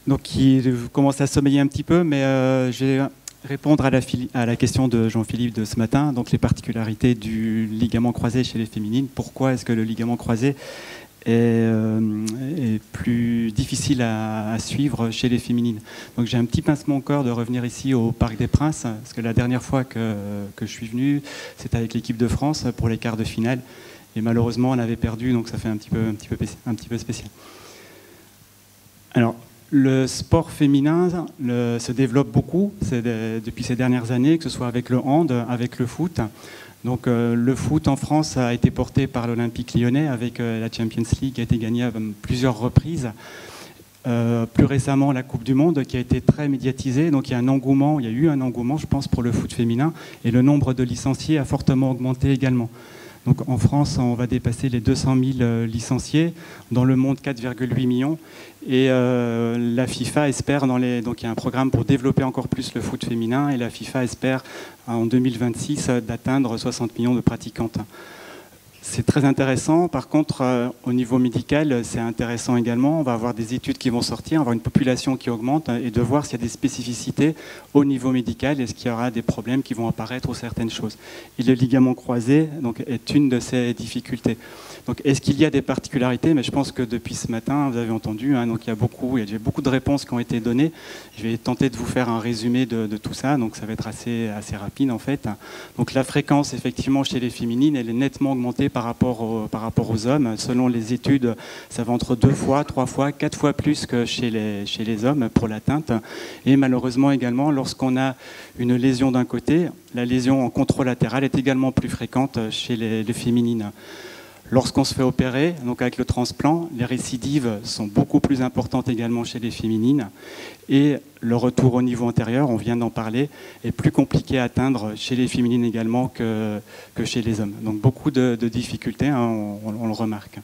Donc qui commence à sommeiller un petit peu, mais je vais répondre à la question de Jean-Philippe de ce matin, donc les particularités du ligament croisé chez les féminines. Pourquoi est-ce que le ligament croisé est plus difficile à suivre chez les féminines? Donc j'ai un petit pincement au corps de revenir ici au Parc des Princes, parce que la dernière fois que je suis venu, c'était avec l'équipe de France pour les quarts de finale, et malheureusement on avait perdu, donc ça fait un petit peu spécial. Alors, le sport féminin se développe beaucoup depuis ces dernières années, que ce soit avec le hand, avec le foot. Donc le foot en France a été porté par l'Olympique lyonnais avec la Champions League qui a été gagnée à plusieurs reprises. Plus récemment, la Coupe du Monde qui a été très médiatisée. Donc il y a eu un engouement, je pense, pour le foot féminin. Et le nombre de licenciés a fortement augmenté également. Donc en France, on va dépasser les 200 000 licenciés. Dans le monde, 4,8 millions. Et la FIFA espère, donc il y a un programme pour développer encore plus le foot féminin. Et la FIFA espère en 2026 d'atteindre 60 millions de pratiquantes. C'est très intéressant. Par contre, au niveau médical, c'est intéressant également. On va avoir des études qui vont sortir, on va avoir une population qui augmente et de voir s'il y a des spécificités au niveau médical. Est-ce qu'il y aura des problèmes qui vont apparaître ou certaines choses. Et le ligament croisé donc, est une de ces difficultés. Donc, est-ce qu'il y a des particularités? Mais je pense que depuis ce matin, vous avez entendu, donc il y a beaucoup de réponses qui ont été données. Je vais tenter de vous faire un résumé de tout ça. Donc, ça va être assez rapide en fait. Donc, la fréquence, effectivement, chez les féminines, elle est nettement augmentée par rapport aux hommes. Selon les études, ça va entre 2 fois, 3 fois, 4 fois plus que chez les hommes pour l'atteinte. Et malheureusement également, lorsqu'on a une lésion d'un côté, la lésion en contralatéral est également plus fréquente chez les féminines. Lorsqu'on se fait opérer, donc avec le transplant, les récidives sont beaucoup plus importantes également chez les féminines. Et le retour au niveau antérieur, on vient d'en parler, est plus compliqué à atteindre chez les féminines également que chez les hommes. Donc beaucoup de difficultés, on le remarque.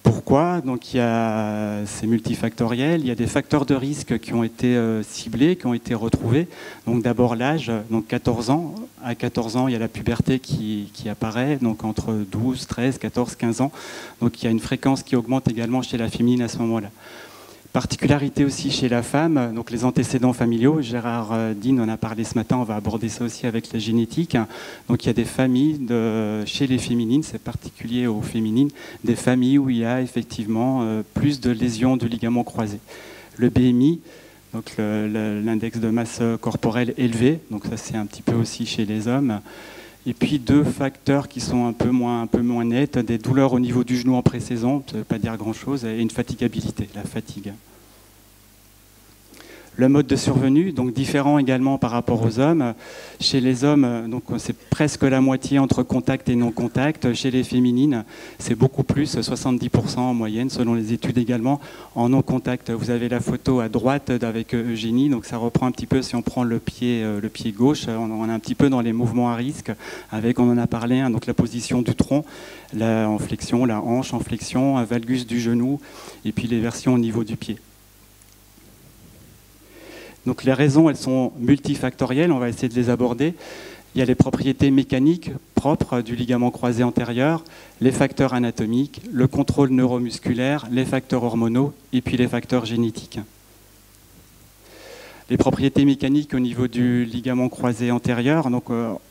Pourquoi? Donc c'est multifactoriel. Il y a des facteurs de risque qui ont été ciblés, qui ont été retrouvés. Donc d'abord l'âge, donc 14 ans. À 14 ans, il y a la puberté qui apparaît, donc entre 12, 13, 14, 15 ans. Donc il y a une fréquence qui augmente également chez la féminine à ce moment-là. Particularité aussi chez la femme, donc les antécédents familiaux. Gérard Dean en a parlé ce matin, on va aborder ça aussi avec la génétique. Donc il y a des familles chez les féminines, c'est particulier aux féminines, des familles où il y a effectivement plus de lésions du ligament croisé. Le BMI, donc l'index de masse corporelle élevé, donc ça c'est un petit peu aussi chez les hommes. Et puis 2 facteurs qui sont un peu moins nets, des douleurs au niveau du genou en pré-saison, ça ne veut pas dire grand-chose, et une fatigabilité, la fatigue. Le mode de survenue, donc différent également par rapport aux hommes. Chez les hommes, donc c'est presque la moitié entre contact et non-contact. Chez les féminines, c'est beaucoup plus, 70% en moyenne, selon les études également. En non-contact, vous avez la photo à droite avec Eugénie, donc ça reprend un petit peu, si on prend le pied gauche, on est un petit peu dans les mouvements à risque, avec, on en a parlé, donc la position du tronc, en flexion, la hanche en flexion, un valgus du genou, et puis les versions au niveau du pied. Donc les raisons, elles sont multifactorielles, on va essayer de les aborder. Il y a les propriétés mécaniques propres du ligament croisé antérieur, les facteurs anatomiques, le contrôle neuromusculaire, les facteurs hormonaux et puis les facteurs génétiques. Les propriétés mécaniques au niveau du ligament croisé antérieur, donc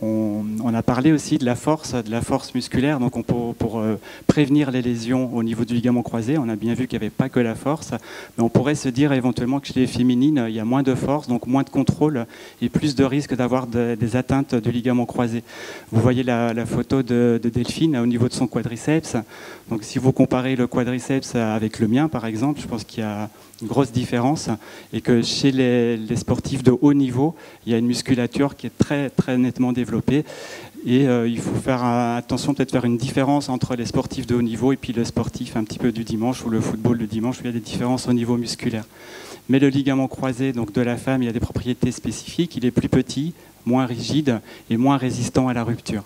on a parlé aussi de la force musculaire, donc pour prévenir les lésions au niveau du ligament croisé, on a bien vu qu'il n'y avait pas que la force, mais on pourrait se dire éventuellement que chez les féminines, il y a moins de force, donc moins de contrôle et plus de risque d'avoir des atteintes du ligament croisé. Vous voyez la photo de Delphine au niveau de son quadriceps, donc si vous comparez le quadriceps avec le mien par exemple, je pense qu'il y a une grosse différence et que chez les sportifs de haut niveau, il y a une musculature qui est très, très nettement développée et il faut faire attention, peut-être faire une différence entre les sportifs de haut niveau et puis le sportif un petit peu du dimanche ou le football le dimanche où il y a des différences au niveau musculaire. Mais le ligament croisé donc de la femme, il y a des propriétés spécifiques, il est plus petit, moins rigide et moins résistant à la rupture.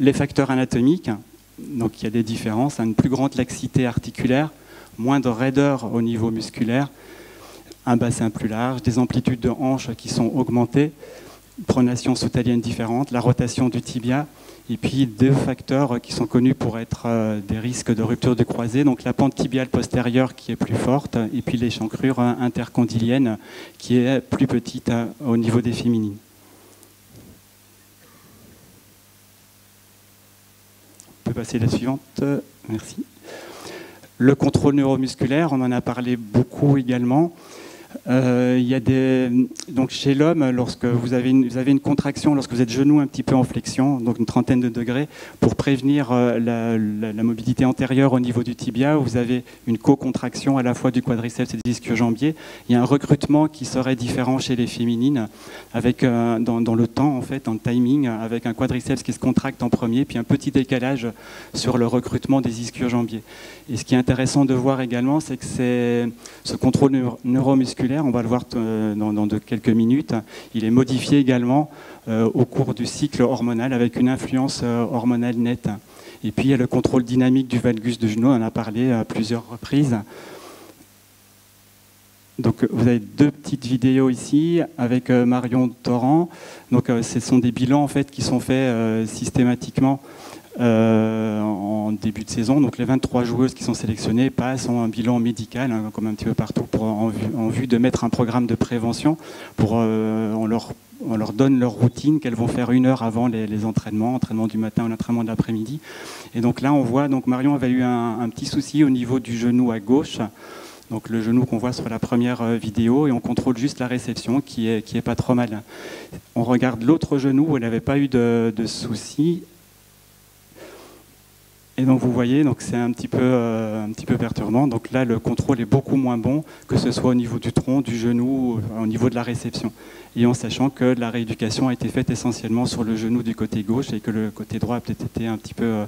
Les facteurs anatomiques, donc il y a des différences, une plus grande laxité articulaire, moins de raideur au niveau musculaire, un bassin plus large, des amplitudes de hanches qui sont augmentées pronation soutalienne différente, la rotation du tibia, et puis deux facteurs qui sont connus pour être des risques de rupture du croisé, donc la pente tibiale postérieure qui est plus forte, et puis l'échancrure intercondylienne qui est plus petite au niveau des féminines. On peut passer à la suivante, merci. Le contrôle neuromusculaire, on en a parlé beaucoup également. Il y a donc chez l'homme, lorsque vous avez une contraction, lorsque vous êtes genou un petit peu en flexion, donc une trentaine de degrés, pour prévenir la mobilité antérieure au niveau du tibia, vous avez une co-contraction à la fois du quadriceps et des ischio-jambiers. Il y a un recrutement qui serait différent chez les féminines, avec dans le temps, en fait, dans le timing, avec un quadriceps qui se contracte en premier, puis un petit décalage sur le recrutement des ischio-jambiers. Et ce qui est intéressant de voir également, c'est que ce contrôle neuromusculaire, on va le voir dans quelques minutes, il est modifié également au cours du cycle hormonal avec une influence hormonale nette. Et puis il y a le contrôle dynamique du valgus du genou, on en a parlé à plusieurs reprises. Donc vous avez deux petites vidéos ici avec Marion Torrent. Donc ce sont des bilans en fait qui sont faits systématiquement en début de saison. Donc les 23 joueuses qui sont sélectionnées passent en un bilan médical, hein, comme un petit peu partout, en vue de mettre un programme de prévention. On leur donne leur routine qu'elles vont faire 1 heure avant les entraînements du matin ou l'entraînement de l'après-midi. Et donc là, on voit, donc Marion avait eu un petit souci au niveau du genou à gauche. Donc le genou qu'on voit sur la première vidéo, et on contrôle juste la réception qui est pas trop mal. On regarde l'autre genou où elle n'avait pas eu de souci. Et donc vous voyez, donc c'est un petit peu perturbant. Donc là, le contrôle est beaucoup moins bon, que ce soit au niveau du tronc, du genou, au niveau de la réception. Et en sachant que la rééducation a été faite essentiellement sur le genou du côté gauche et que le côté droit a peut-être été un petit peu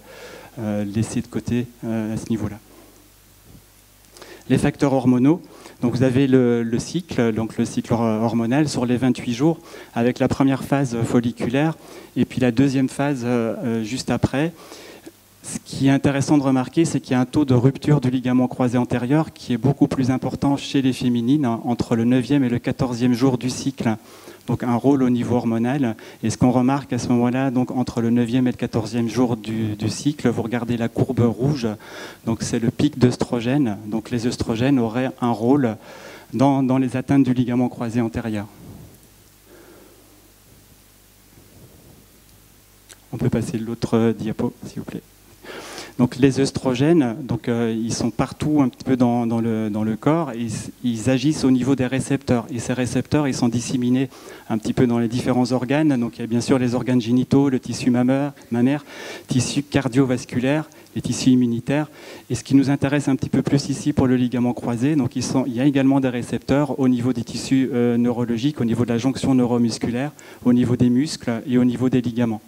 laissé de côté à ce niveau-là. Les facteurs hormonaux. Donc vous avez le cycle hormonal sur les 28 jours, avec la première phase folliculaire et puis la deuxième phase juste après. Ce qui est intéressant de remarquer, c'est qu'il y a un taux de rupture du ligament croisé antérieur qui est beaucoup plus important chez les féminines, entre le 9e et le 14e jour du cycle. Donc un rôle au niveau hormonal. Et ce qu'on remarque à ce moment-là, donc entre le 9e et le 14e jour du cycle, vous regardez la courbe rouge, donc c'est le pic d'œstrogène. Donc les œstrogènes auraient un rôle dans les atteintes du ligament croisé antérieur. On peut passer l'autre diapo, s'il vous plaît. Donc les œstrogènes, ils sont partout un petit peu dans le corps, et ils agissent au niveau des récepteurs. Et ces récepteurs, ils sont disséminés un petit peu dans les différents organes. Donc il y a bien sûr les organes génitaux, le tissu mammaire, tissu cardiovasculaire, les tissus immunitaires. Et ce qui nous intéresse un petit peu plus ici pour le ligament croisé, donc il y a également des récepteurs au niveau des tissus neurologiques, au niveau de la jonction neuromusculaire, au niveau des muscles et au niveau des ligaments.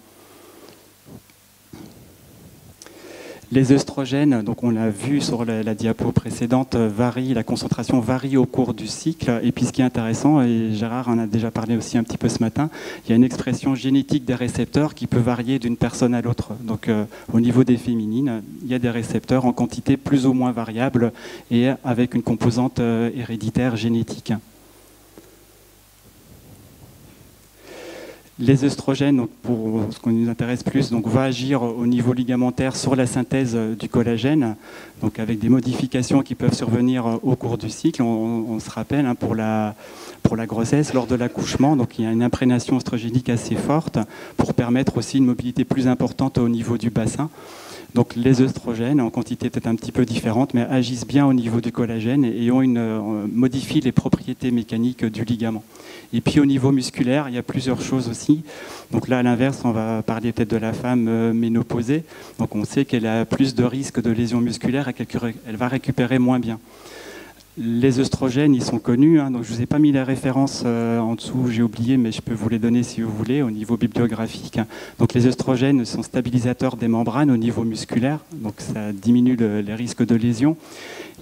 Les œstrogènes, donc on l'a vu sur la diapo précédente, la concentration varie au cours du cycle. Et puis ce qui est intéressant, et Gérard en a déjà parlé aussi un petit peu ce matin, il y a une expression génétique des récepteurs qui peut varier d'une personne à l'autre. Donc au niveau des féminines, il y a des récepteurs en quantité plus ou moins variable et avec une composante héréditaire génétique. Les œstrogènes, donc pour ce qu'on nous intéresse plus, donc, va agir au niveau ligamentaire sur la synthèse du collagène, donc avec des modifications qui peuvent survenir au cours du cycle. On se rappelle, hein, pour la grossesse, lors de l'accouchement, donc il y a une imprégnation œstrogénique assez forte pour permettre aussi une mobilité plus importante au niveau du bassin. Donc les œstrogènes, en quantité peut-être un petit peu différente, mais agissent bien au niveau du collagène et modifient les propriétés mécaniques du ligament. Et puis au niveau musculaire, il y a plusieurs choses aussi. Donc là, à l'inverse, on va parler peut-être de la femme ménopausée. Donc on sait qu'elle a plus de risques de lésions musculaires et qu'elle va récupérer moins bien. Les œstrogènes, ils sont connus, hein, donc je ne vous ai pas mis les références en dessous, j'ai oublié, mais je peux vous les donner si vous voulez, au niveau bibliographique. Donc les œstrogènes sont stabilisateurs des membranes au niveau musculaire, donc ça diminue les risques de lésions.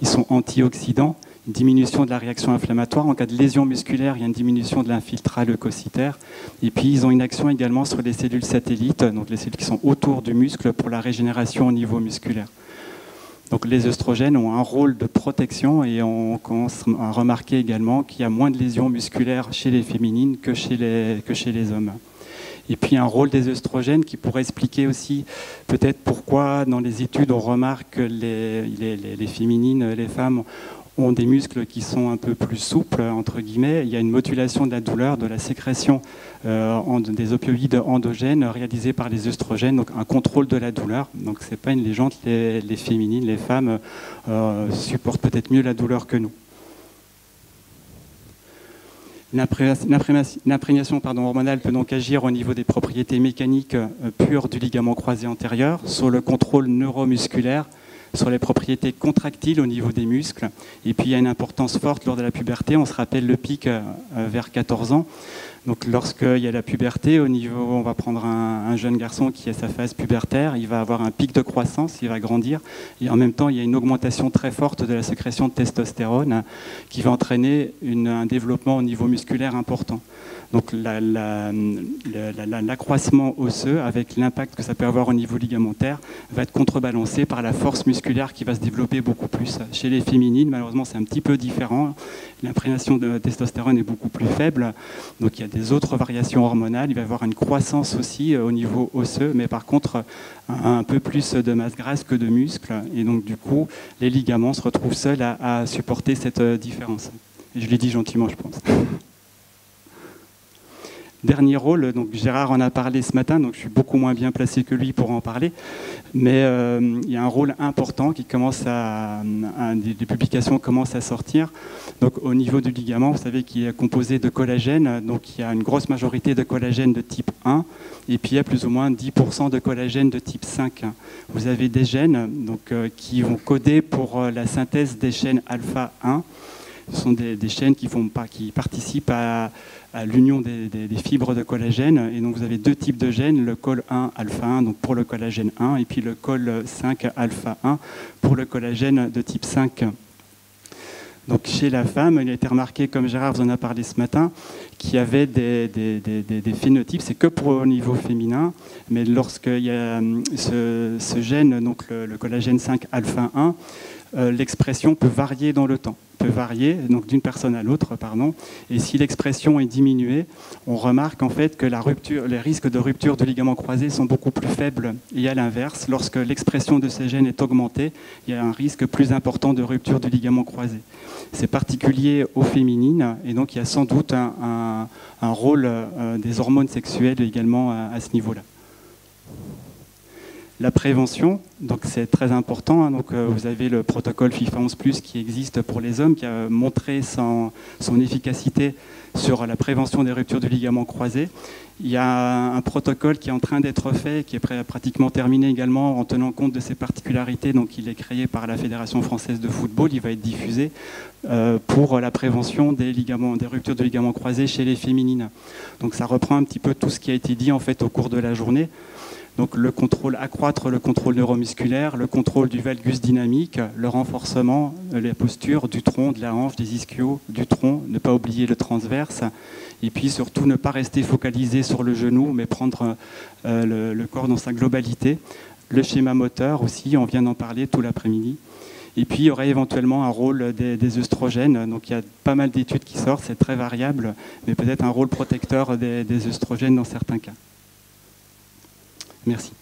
Ils sont antioxydants, une diminution de la réaction inflammatoire. En cas de lésion musculaire, il y a une diminution de l'infiltrat leucocytaire. Et puis ils ont une action également sur les cellules satellites, donc les cellules qui sont autour du muscle pour la régénération au niveau musculaire. Donc les œstrogènes ont un rôle de protection et on commence à remarquer également qu'il y a moins de lésions musculaires chez les féminines que chez les hommes. Et puis un rôle des œstrogènes qui pourrait expliquer aussi peut-être pourquoi dans les études on remarque que les féminines, les femmes ont des muscles qui sont un peu plus souples, entre guillemets. Il y a une modulation de la douleur, de la sécrétion des opioïdes endogènes réalisés par les œstrogènes, donc un contrôle de la douleur. Donc c'est pas une légende, les féminines, les femmes supportent peut-être mieux la douleur que nous. L'imprégnation hormonale peut donc agir au niveau des propriétés mécaniques pures du ligament croisé antérieur, sur le contrôle neuromusculaire, sur les propriétés contractiles au niveau des muscles. Et puis il y a une importance forte lors de la puberté. On se rappelle le pic vers 14 ans. Donc lorsqu'il y a la puberté, au niveau, on va prendre un jeune garçon qui a sa phase pubertaire, il va avoir un pic de croissance, il va grandir. Et en même temps, il y a une augmentation très forte de la sécrétion de testostérone qui va entraîner un développement au niveau musculaire important. Donc l'accroissement osseux, avec l'impact que ça peut avoir au niveau ligamentaire, va être contrebalancé par la force musculaire qui va se développer beaucoup plus. Chez les féminines, malheureusement, c'est un petit peu différent. L'imprégnation de testostérone est beaucoup plus faible. Donc il y a des autres variations hormonales. Il va y avoir une croissance aussi au niveau osseux, mais par contre, un peu plus de masse grasse que de muscles. Et donc du coup, les ligaments se retrouvent seuls à supporter cette différence. Et je l'ai dit gentiment, je pense. Dernier rôle, donc Gérard en a parlé ce matin, donc je suis beaucoup moins bien placé que lui pour en parler, mais il y a un rôle important qui commence des publications commencent à sortir. Donc au niveau du ligament, vous savez qu'il est composé de collagène, donc il y a une grosse majorité de collagène de type 1, et puis il y a plus ou moins 10% de collagène de type 5. Vous avez des gènes donc, qui vont coder pour la synthèse des chaînes alpha 1. Ce sont des chaînes qui participent à l'union des fibres de collagène. Et donc vous avez deux types de gènes, le col 1 alpha 1 donc pour le collagène 1 et puis le col 5 alpha 1 pour le collagène de type 5. Donc chez la femme, il a été remarqué, comme Gérard vous en a parlé ce matin, qu'il y avait des phénotypes, c'est que pour au niveau féminin, mais lorsqu'il y a ce gène, donc le collagène 5 alpha 1, l'expression peut varier dans le temps, donc d'une personne à l'autre, pardon. Et si l'expression est diminuée, on remarque en fait que les risques de rupture du ligament croisé sont beaucoup plus faibles. Et à l'inverse, lorsque l'expression de ces gènes est augmentée, il y a un risque plus important de rupture du ligament croisé. C'est particulier aux féminines, et donc il y a sans doute un rôle des hormones sexuelles également à ce niveau-là. La prévention, donc c'est très important. Donc vous avez le protocole FIFA 11+, qui existe pour les hommes, qui a montré son efficacité sur la prévention des ruptures du ligament croisé. Il y a un protocole qui est en train d'être fait, qui est pratiquement terminé également, en tenant compte de ses particularités. Donc il est créé par la Fédération française de football. Il va être diffusé pour la prévention des ruptures de ligaments croisés chez les féminines. Donc ça reprend un petit peu tout ce qui a été dit en fait au cours de la journée. Donc accroître le contrôle neuromusculaire, le contrôle du valgus dynamique, le renforcement, les postures du tronc, de la hanche, des ischios, du tronc, ne pas oublier le transverse, et puis surtout ne pas rester focalisé sur le genou, mais prendre le corps dans sa globalité. Le schéma moteur aussi, on vient d'en parler tout l'après-midi. Et puis il y aurait éventuellement un rôle des œstrogènes, donc il y a pas mal d'études qui sortent, c'est très variable, mais peut-être un rôle protecteur des œstrogènes dans certains cas. Merci.